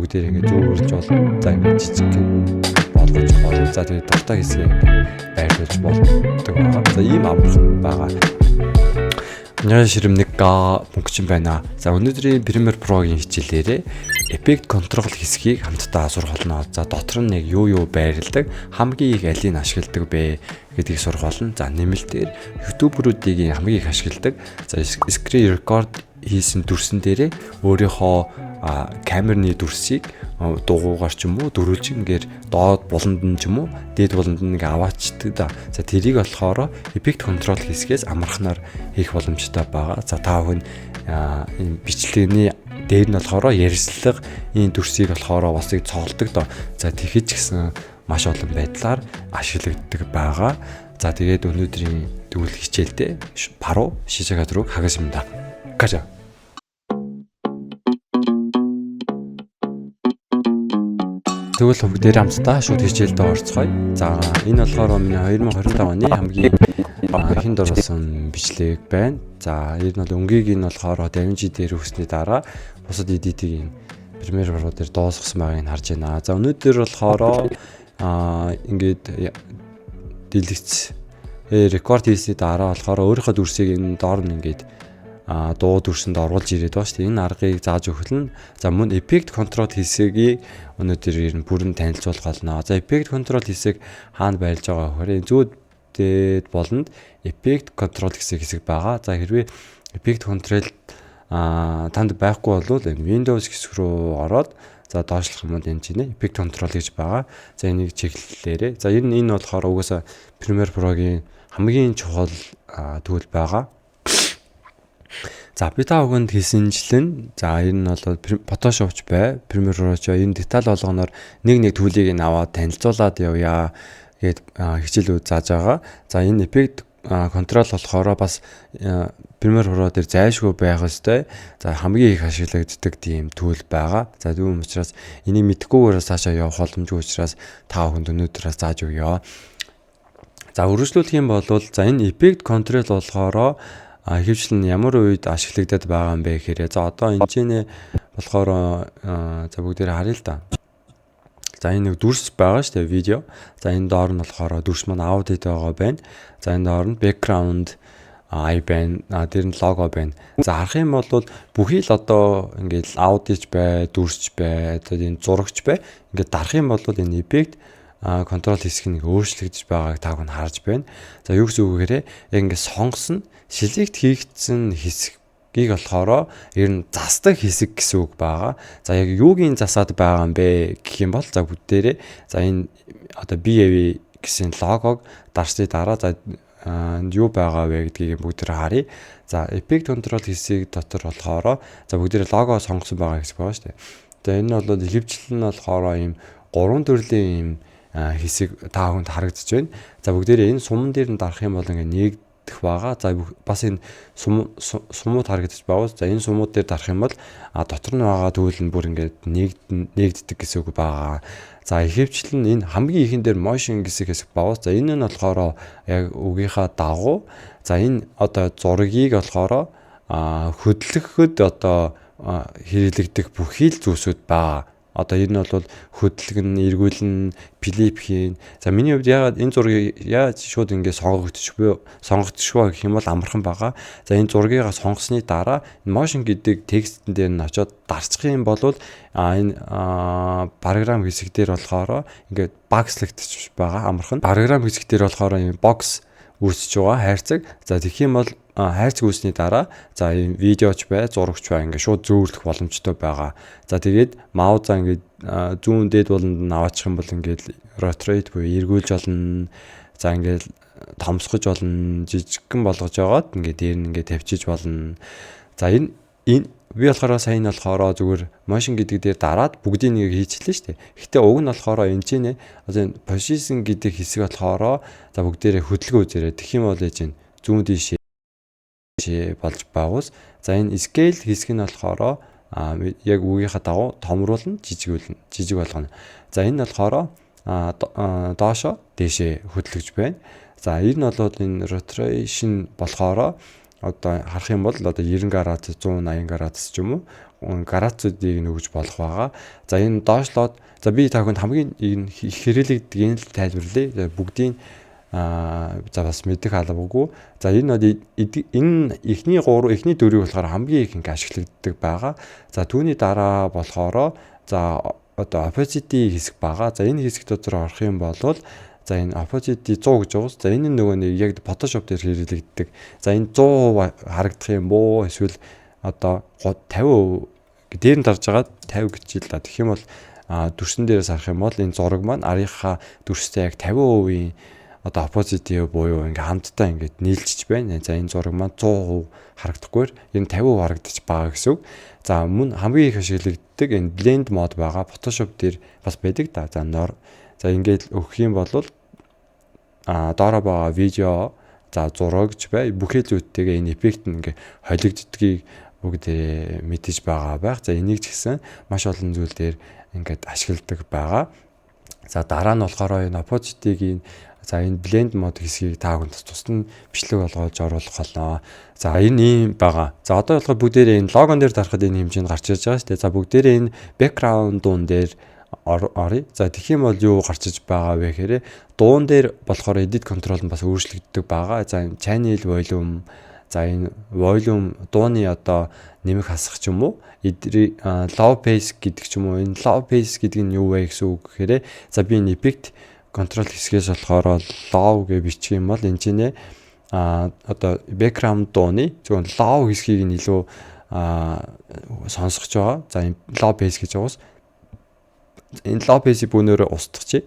бүгдээр ингээд зөөвөрлж болно. За ингээд жижиг болгож болно. За тэгээд дуртай хэсгээ ингээд байрлуулж болдог байгаа. За ийм амархан байгаа. Анхаарал ширэмнэг мөнгөчин байна. За өнөөдрийн Premiere Pro-гийн хичээлээрээ Effect Control хэсгийг хамтдаа сурах болно. За дотор нь нэг юу байрладаг, хамгийн их алийг ашигладаг бэ гэдгийг сурах болно. За нэмэлтээр YouTube-руудыг хамгийн их ашигладаг. За screen record хийсэн дүрсэн дээрээ өөрийнхөө камерны дүрсийг дугуугаар ч юм уу дөрүүлж ингээд доод буланд нь ч юм уу дээд буланд нь ингээд аваачдаг да. За тэрийг болохоор Effect Control хэсгээс амархнаар хийх боломжтой байгаа. За та бүхэн энэ бичлэгийн дээр нь болохоор ярьслага энэ дүрсийг болохоор бас их цоолдог доо. За тэгэхэд ч гэсэн маш олон байдлаар ашиглагддаг байгаа. За тэгээд өнөөдрийн тэгвэл хичээлдээ пару шижигад руу хагаасмда. Кажа. Тэгвэл бүгдээр хамтдаа шууд хичээлдээ орцгоё. За энэ болохоор миний 2025 оны хамгийн ихэнд оруулсан бичлэг байна. За ер нь бол өнгийг нь болохоор DaVinci дээр өгсөний дараа бусад edit-ийг Premiere Pro дээр дуусгасан байгааг харж байна. За өнөөдөр болохоор ингээд дэлгэц рекорд хийсний дараа болохоор өөрийнхөө дүрсийг энэ доор нь ингээд дуу дүрсэнд оруулж ирээд байгаа шүү дээ. Энэ аргыг зааж өгөхлөн. За мөн Effect Control хэсгийг өнөөдөр ер нь бүрэн танилцуулах болно. За Effect Control хэсэг хаана байрлаж байгаа вэ? Зүүд дээд болонд Effect Control хэсэг байгаа. За хэрвээ Effect Control танд байхгүй бол энэ Windows хэсэг рүү ороод за доошлох юм энэ чинь Effect Control гэж байгаа. За энийг чиглэлээрээ. За энэ болохоор угаасаа Premiere Pro-гийн хамгийн чухал төлөв байгаа. За би та бүхэнд хийсэнчлэн за энэ нь бол Photoshop ч бай, Premiere Pro ч энэ деталь болгоноор нэг төлийг нь аваад танилцуулаад явъя гэд хичээлүүд зааж байгаа. За энэ Effect Control болохоор бас Premiere Pro дээр зайлшгүй байх ёстой. За хамгийн их ашиглагддаг тийм төлөв байгаа. За түүн учраас энийг мэдхгүйгээр цаашаа явах боломжгүй учраас та бүхэнд өнөөдрөөс зааж өгье. За өргөжлүүлэх юм бол за энэ Effect Control болохоор ихэвчлэн ямар үед ашиглагдаад байгаа юм бэ гэхээр за одоо энэ чинь болохоор за бүгдээр харъя л да. За энэ нэг дүрс байгаа шүү дээ видео. За энэ доор нь болохоор дүрс маань аудиод байгаа байна. За энэ доор нь background ай байна. Тэр нь лого байна. За харах юм бол бүхий л одоо ингээд аудиоч бай, дүрсч бай, тэгээд энэ зурагч бай. Ингээд дарах юм бол энэ effect контрол хэсэг нэг өөрчлөгдөж байгааг та бүхэн харж байна. За юу гэсэн үг гэхээр яг ингээд сонгосон select хийгдсэн хэсгийг болохоор ер нь засдаг хэсэг гэсэн үг байгаа. За яг юугийн засаад байгаа юм бэ гэх юм бол за бүгдээрээ за энэ одоо BAV гэсэн логог дарсны дараа за юу байгаа вэ гэдгийг бүгдээр харъя. За effect control хэсэг дотор болохоор за бүгдээрээ лого сонгосон байгаа хэсэг байгаа шүү дээ. За энэ нь бол ихэвчлэн нь болохоор ийм гурван төрлийн ийм хэсэг та бүхэнд харагдаж байна. За бүгдээрээ энэ суман дээр нь дарах юм бол ингээд нэгдэх байгаа. За бас энэ сумууд харагдаж байгаа. За энэ сумууд дээр дарах юм бол дотор нь байгаа түүл нь бүр ингээд нэгддэг гэсэн үг байгаа. За ихэвчлэн энэ хамгийн ихэн дээр motion гэсэн хэсэг байгаа. За энэ нь болохоор яг үгийнхаа дагуу за энэ одоо зургийг болохоор хөдлөхөд одоо хэрэглэгдэх бүхий л зүйлсүүд байгаа. Одоо энэ нь бол хөдлөгн, эргүүлэн, флип хийн. За миний хувьд яагаад энэ зургийг яаж шууд ингэ сонгогдчихгүй гэх юм бол амархан байгаа. За энэ зургийг сонгосны дараа motion гэдэг текстэн дээр нь очиод дарчих юм бол энэ параграф хэсэг дээр болохоор ингээд багслагдчих байгаа амархан. Параграф хэсэг дээр болохоор энэ бокс үүсэж байгаа хайрцаг. За тэгэх юм бол хайрцаг үүсний дараа за энэ видеоч бай, зурагч бай ингээд шууд зөөрлөх боломжтой байгаа. За тэгээд маузаа ингээд зүүн дээд болонд нь аваачих юм бол ингээд rotate буюу эргүүлж болно. За ингээд томсгож болно, жижигхэн болгож яваад ингээд дээр нь ингээд тавьчих болно. За энэ би болохоор сайн нь болохоор зүгээр motion гэдэг дээр дараад бүгдийг нэг хийчихлээ шүү дээ. Гэхдээ уг нь болохоор энэ чинь одоо position гэдэг хэсэг болохоор за бүгдээрээ хөдөлгөөн үзээрэй. Тэгэх юм бол энэ зүүн дээш болж байгуус. За энэ scale хэсэг нь болохоор яг үгийнхаа дагуу томруулна, жижиг болгоно. За энэ нь болохоор доошо дээшээ хөдлөж байна. За энэ нь бол энэ rotation болохоор одоо харах юм бол одоо 90 градус 180 градус ч юм уу градусуудыг нөгөж болох байгаа. За энэ доошлоод за би та бүхэнд хамгийн их хэрэглэгддэг л тайлбарлая. Бүгдийн за бас мэдэх албагүй. За энэ эхний 3 эхний 4-ийг болохоор хамгийн их ингээ ашиглагддаг байгаа. За түүний дараа болохоор за одоо opacity хэсэг байгаа. За энэ хэсэг дотор орох юм бол за энэ opacity 100 гэж байгаа. За энэ нөгөө нэг яг Photoshop дээр хэрэглэгддэг. За энэ 100% харагдах юм бoo эсвэл одоо 50% дээр нь дарж байгаа 50 гэж л да. Тэгэх юм бол дүрсэн дээрээс харах юм бол энэ зураг маань арийнхаа дүрстэй яг 50% одоо opacity буюу ингээ хамтдаа ингээд нийлжиж байна. За энэ зураг маань 100% харагдахгүйгээр энэ 50% харагдаж байгаа гэсэн үг. За мөн хамгийн их ашиглагддаг энэ blend mode байгаа. Photoshop дээр бас байдаг да. За ингээд өгөх юм бол доороо байгаа видео за зурагч бай бүхэл зүйтэйгээ энэ эффект нь ингээ холигддгийг бүгдээ мэдэж байгаа байх. За энийг ч гэсэн маш олон зүйл дээр ингээд ашигладаг байгаа. За дараа нь болохоор энэ opacity-гийн за энэ blend mode хэсгийг та бүхэнд тусдан бичлэг болгож оруулах болно. За энэ ийм байгаа. За одоо болохоор бүгдээрээ энэ логон дээр дарахад энэ хэмжээнд гарч ирж байгаа шүү дээ. За бүгдээрээ энэ background дуун дээр оръё. За тэгэх юм бол юу гарч иж байгаа вэ гэхээр дуун дээр болохоор edit control нь бас өөрчлөгддөг байгаа. За channel volume за энэ volume дууны одоо нэмэх хасах ч юм уу low pace гэдэг ч юм уу энэ low pace гэдэг нь юу вэ гэсэн үг гэхээр за би энэ effect control хэсгээс болохоор low гэж бичих юм бол энэ чинь одоо background дууны зөвхөн low хэсгийг нь илүү сонсгож байгаа. За энэ low pace гэж байгаас энэ low pace бүүнээрээ устгах.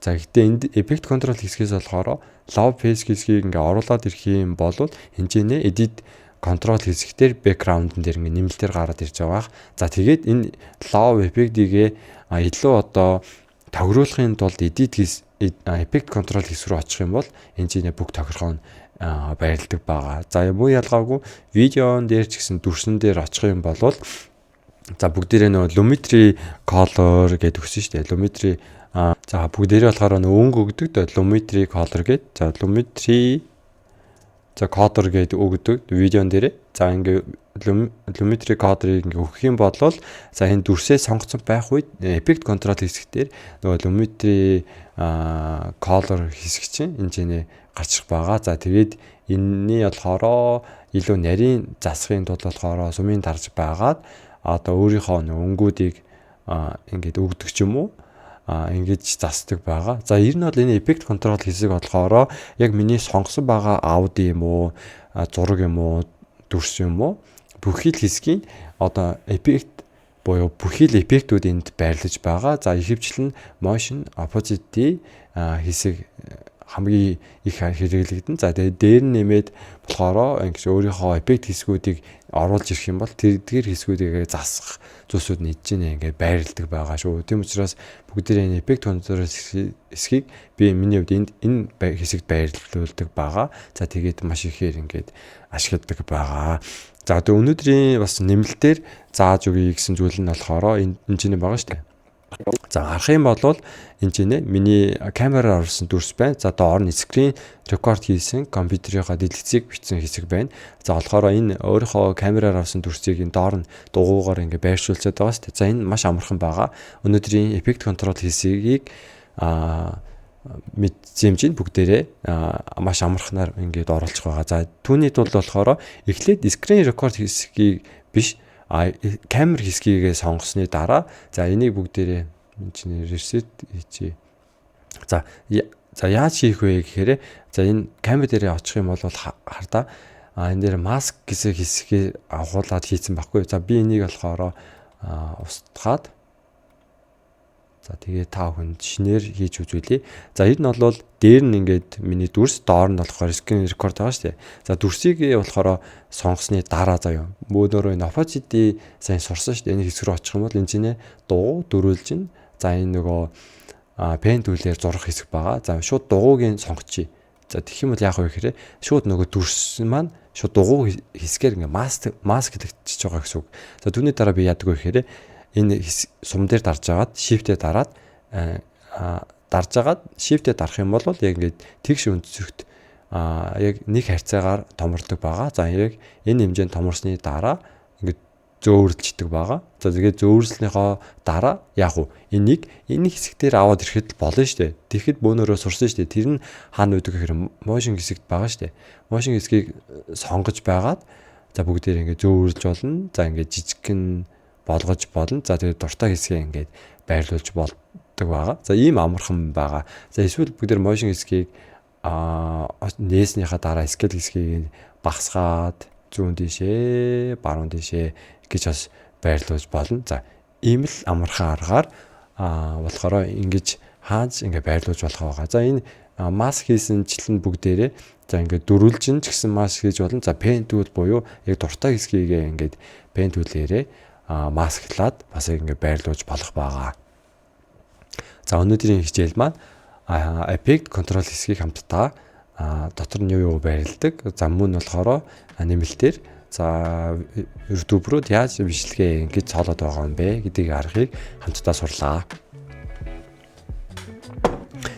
За гэхдээ энд effect control хэсгээс болохоор low pace хэсгийг ингээ оруулаад ирэх юм бол хэмжээнэ edit control хэсгээр background дээр ингээ нэмэлтээр гараад ирж байгаа. За тэгээд энэ low effect-ийг илүү одоо тохируулахын тулд edit effect control хэсэг рүү очих юм бол хэмжээнэ бүх тохиргоо байрладаг байгаа. За муу ялгаагүй видеон дээр ч гэсэн дүрсэн дээр очих юм бол за бүгдээрээ нөгөө Lumetri color гэдэг өгсөн шүү дээ. Lumetri за бүгдээрээ болохоор нөгөө өнгө өгдөг дээ. Lumetri color гэдэг. За Lumetri за color гэдэг өгдөг видеон дээр. За ингээ Lumetri color-ыг ингээ өгөх юм бол за энэ дүрсээ сонгоцсон байх үед effect control хэсгээр нөгөө Lumetri color хэсэг чинь энэ чинь гарчих байгаа. За тэгээд энэний болохоор илүү нарийн засахын тулд болохоор сумын дарж байгаад одоо өөрийнхөө өнгүүдийг ингээд өгдөг ч юм уу ингэж засдаг байгаа. За ер нь бол энэ effect control хэсэг болохоор яг миний сонгосон байгаа аудио юм уу зураг юм уу дүрс юм уу бүхэл хэсгийн одоо effect буюу бүхэл эффектүүд энд байрлаж байгаа. За ихэвчлэн motion opacity хэсэг хамгийн их хэрэглэгдэн. За тэгээд дээр нь нэмээд болохоор ингэж өөрийнхөө эффект хэсгүүдийг оруулж ирэх юм бол тэрдгээр хэсгүүдийг засах зүйлсүүд нийтж ингээд байрладаг байгаа шүү. Тийм учраас бүгдээ энэ эффект контрол хэсгийг би миний хувьд энэ хэсэгт байрлуулдаг байгаа. За тэгээд маш ихээр ингээд ашигладаг байгаа. За одоо өнөөдрийн бас нэмэлтээр зааж өгье гэсэн зүйл нь болохоор энэ чинь байгаа шүү дээ. За харах юм бол энэ чинь миний камераар орсон дүрс байна. За доор нь screen record хийсэн компьютерийнхаа дэлгэцийг бичсэн хэсэг байна. За болохоор энэ өөрийнхөө камераар орсон дүрсийг энэ доор нь дугуйгаар ингээ байршуулчаад байгаа шүү дээ. За энэ маш амархан байгаа. Өнөөдрийн effect control хэсгийг мэдсэмжийн бүгдээрээ маш амархнаар ингээд оруулах байгаа. За түүний тулд болохоор эхлээд screen record хэсгийг биш камер хэсгийг сонгосны дараа за энийг бүгдээрээ чинь reset хийчихье. За яаж хийх вэ гэхээр за энэ камер дээрээ очих юм бол хардаа энэ дээр mask гэсэн хэсгийг авахуулаад хийцэн баггүй. За би энийг болохоор устгаад за тэгээ та бүхэнд шинээр хийж үзүүлье. За энэ нь бол дээр нь ингээд миний дүрс, доор нь болохоор screen record байгаа шүү дээ. За дүрсийг болохоор сонгосны дараа заяа. Мөөнөрөө энэ opacity сайн сурсан шүү дээ. Энэ хэсэг рүү очих юм бол энэ чинь дугуй дөрүүлж ин. За энэ нөгөө pen tool-ээр зурах хэсэг байгаа. За шууд дугуйг сонгочихъя. За тэгэх юм бол яах вэ гэхээр шууд нөгөө дүрс маань шууд дугуй хэсгээр ингээд mask гэдэгчж байгаа гэсэн үг. За түүний дараа би яадаг вэ гэхээр энэ сум дээр дарж агаад shift-ээр дараад дарж агаад shift-ээр дарах юм бол яг ингээд тэгш өнцөгт яг нэг харьцаагаар томордог байгаа. За яг энэ хэмжээнд томорсны дараа ингээд зөөвөрлждөг байгаа. За тэгээд зөөвөрлснийхоо дараа яг уу энэ хэсэг дээр аваад ирэхэд болно шүү дээ. Тэгэхэд бөөнөрөө сурсан шүү дээ. Тэр нь хаана үүдэх гэхээр motion хэсэгт байгаа шүү дээ. Motion хэсгийг сонгож байгаад за бүгдээр ингээд зөөвөрлж болно. За ингээд жижигхэн болгож болно. За тэгээд дуртай хэсгээ ингээд байрлуулж болдог байгаа. За ийм амархан байгаа. За эсвэл бүгдээр motion хэсгийг нээснийхаа дараа scale хэсгийг багасгаад зүүн дишээ, баруун дишээ гэж бас байрлуулж болно. За ийм л амархан аргаар болохоор ингэж хааж ингээ байрлуулж болох байгаа. За энэ маск хийсэнчлэн бүгдээрээ за ингээ дөрвөлжин ч гэсэн маск хийж болно. За pen tool буюу яг дуртай хэсгийг ингээд pen tool-ээрээ масклаад бас ингээ байрлуулж болох байгаа. За өнөөдрийн хичээл маань effect control хэсгийг хамтдаа дотор нь юу байрладаг. За мөн болохоор нэмэлтээр за YouTube руу яаж бичлэгээ ингэж цоолоод байгаа юм бэ гэдгийг аргыг хамтдаа сурлаа.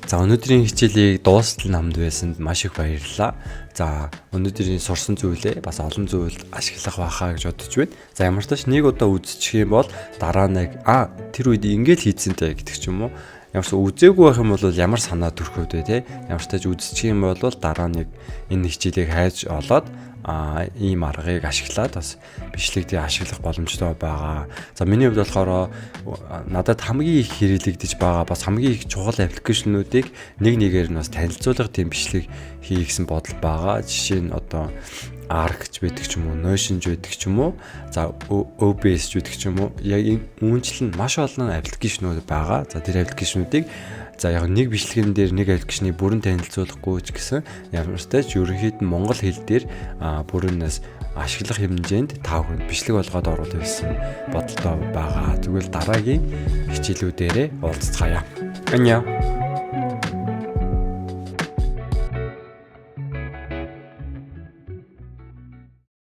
За өнөөдрийн хичээлийг дуустал намд байсанд маш их баярлалаа. За өнөөдрийн сурсан зүйлээ бас олон зүйлд ашиглах байхаа гэж бодож байна. За ямар ч тач нэг удаа үзчих юм бол дараа нэг тэр үед ингэж хийцэнтэй гэдэг ч юм уу. Ямарч үзээгүй байх юм бол ямар санаа төрөх вэ те. Ямар ч тач үзчих юм бол дараа нэг энэ хичээлийг хайж олоод ийм аргыг ашиглаад бас бичлэгдээ ашиглах боломжтой байгаа. За миний хувьд болохоор надад хамгийн их хэрэглэгдэж байгаа бас хамгийн их чухал аппликейшнуудыг нэг нэгээр нь бас танилцуулах тийм бичлэг хий гэсэн бодол байгаа. Жишээ нь одоо Arc ч байдаг ч юм уу, Notion ч байдаг ч юм уу, за OBS ч байдаг ч юм уу. Яг энэ үүнчлэн маш олон аппликейшнууд байгаа. За тэр аппликейшнуудыг за яг нэг бичлэгэн дээр нэг аппликейшнийг бүрэн танилцуулахгүй ч гэсэн ямар ч тач ерөнхийд нь монгол хэл дээр бүрэнээс ашиглах хэмжээнд та бүхэнд бичлэг болгоод оруулах гэсэн бодолтой байгаа. Тэгвэл дараагийн хичээлүүдээрээ уулзцгаая. Аньяа.